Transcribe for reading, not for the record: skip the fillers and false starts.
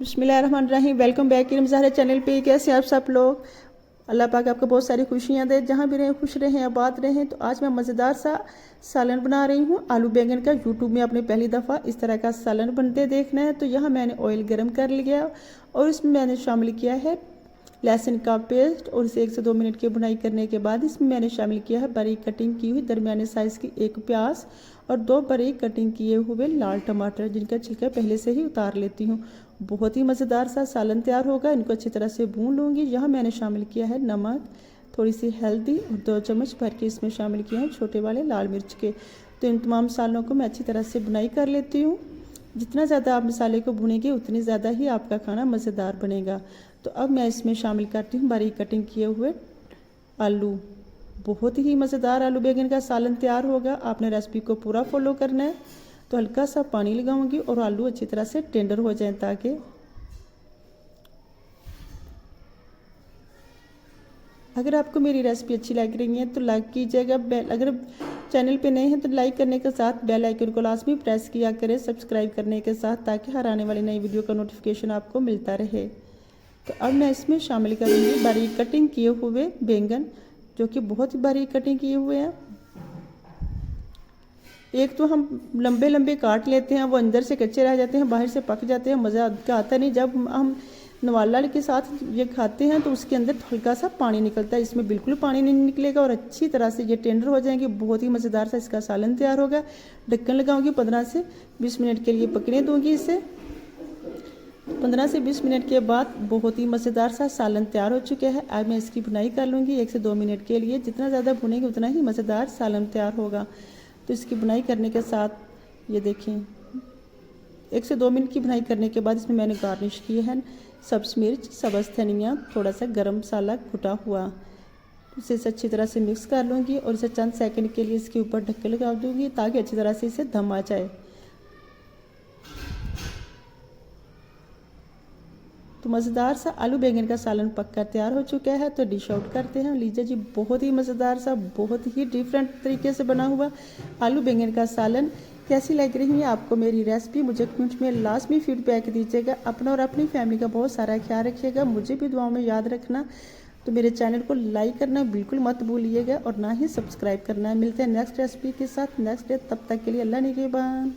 बिस्मिल्लाहिर्रहमानिर्रहीम। Welcome back इल्म Zahra channel पे। कैसे आप सब लोग? अल्लाह पाक आपको बहुत सारी खुशियाँ दे, जहाँ भी रहें खुश रहें, आबाद रहें। तो आज मैं मज़ेदार सा सालन बना रही हूँ आलू बैंगन का। यूट्यूब में आपने पहली दफ़ा इस तरह का सालन बनते देखना है। तो यहाँ मैंने ऑयल गर्म कर लिया और इसमें मैंने शामिल किया है लहसुन का पेस्ट और इसे 1 से 2 मिनट की भुनाई करने के बाद इसमें मैंने शामिल किया है बारीक कटिंग की हुई दरमियाने साइज़ की 1 प्याज और 2 बारीक कटिंग किए हुए लाल टमाटर, जिनका छिलका पहले से ही उतार लेती हूँ। बहुत ही मज़ेदार सा सालन तैयार होगा। इनको अच्छी तरह से भून लूँगी। यहाँ मैंने शामिल किया है नमक, थोड़ी सी हल्दी और 2 चम्मच भर के इसमें शामिल किए हैं छोटे वाले लाल मिर्च के। तो इन तमाम मसालों को मैं अच्छी तरह से भुनाई कर लेती हूँ। जितना ज़्यादा आप मसाले को भुनेंगे उतनी ज़्यादा ही आपका खाना मज़ेदार बनेगा। तो अब मैं इसमें शामिल करती हूँ बारीक कटिंग किए हुए आलू। बहुत ही मज़ेदार आलू बैंगन का सालन तैयार होगा। आपने रेसिपी को पूरा फॉलो करना है। तो हल्का सा पानी लगाऊंगी और आलू अच्छी तरह से टेंडर हो जाएं। ताकि अगर आपको मेरी रेसिपी अच्छी लग रही है तो लाइक कीजिएगा। अगर चैनल पे नए हैं तो लाइक करने के साथ बेल आइकन को लाजमी प्रेस किया करें, सब्सक्राइब करने के साथ, ताकि हर आने वाली नई वीडियो का नोटिफिकेशन आपको मिलता रहे। तो अब मैं इसमें शामिल करूँगी बारीक कटिंग किए हुए बैंगन, जो कि बहुत ही बारीक कटिंग किए हुए हैं। एक तो हम लंबे लंबे काट लेते हैं, वो अंदर से कच्चे रह जाते हैं, बाहर से पक जाते हैं, मज़ा आता नहीं। जब हम नवाला के साथ ये खाते हैं तो उसके अंदर हल्का सा पानी निकलता है, इसमें बिल्कुल पानी नहीं निकलेगा और अच्छी तरह से ये टेंडर हो जाएंगे। बहुत ही मज़ेदार सा इसका सालन तैयार होगा। ढक्कन लगाऊंगी, 15 से 20 मिनट के लिए पकने दूंगी इसे। 15 से 20 मिनट के बाद बहुत ही मज़ेदार सा सालन तैयार हो चुका है। अब मैं इसकी भुनाई कर लूँगी 1 से 2 मिनट के लिए। जितना ज़्यादा भुनेंगे उतना ही मज़ेदार सालन तैयार होगा। तो इसकी बुनाई करने के साथ ये देखें 1 से 2 मिनट की बुनाई करने के बाद इसमें मैंने गार्निश किए हैं सब्ज़ मिर्च, सब्ज़ धनिया, थोड़ा सा गरम मसाला कुटा हुआ। इसे अच्छी तरह से मिक्स कर लूँगी और इसे चंद सेकंड के लिए इसके ऊपर ढक्कन लगा दूँगी ताकि अच्छी तरह से इसे दम आ जाए। तो मज़ेदार सा आलू बैंगन का सालन पककर तैयार हो चुका है। तो डिश आउट करते हैं। लीजिए जी, बहुत ही मज़ेदार सा, बहुत ही डिफरेंट तरीके से बना हुआ आलू बैंगन का सालन। कैसी लग रही है आपको मेरी रेसिपी? मुझे कमेंट में लाजमी फीडबैक दीजिएगा। अपना और अपनी फैमिली का बहुत सारा ख्याल रखिएगा। मुझे भी दुआओं में याद रखना। तो मेरे चैनल को लाइक करना बिल्कुल मत भूलिएगा और ना ही सब्सक्राइब करना है। मिलते हैं नेक्स्ट रेसिपी के साथ नेक्स्ट डे। तब तक के लिए अल्लाह निगहबान।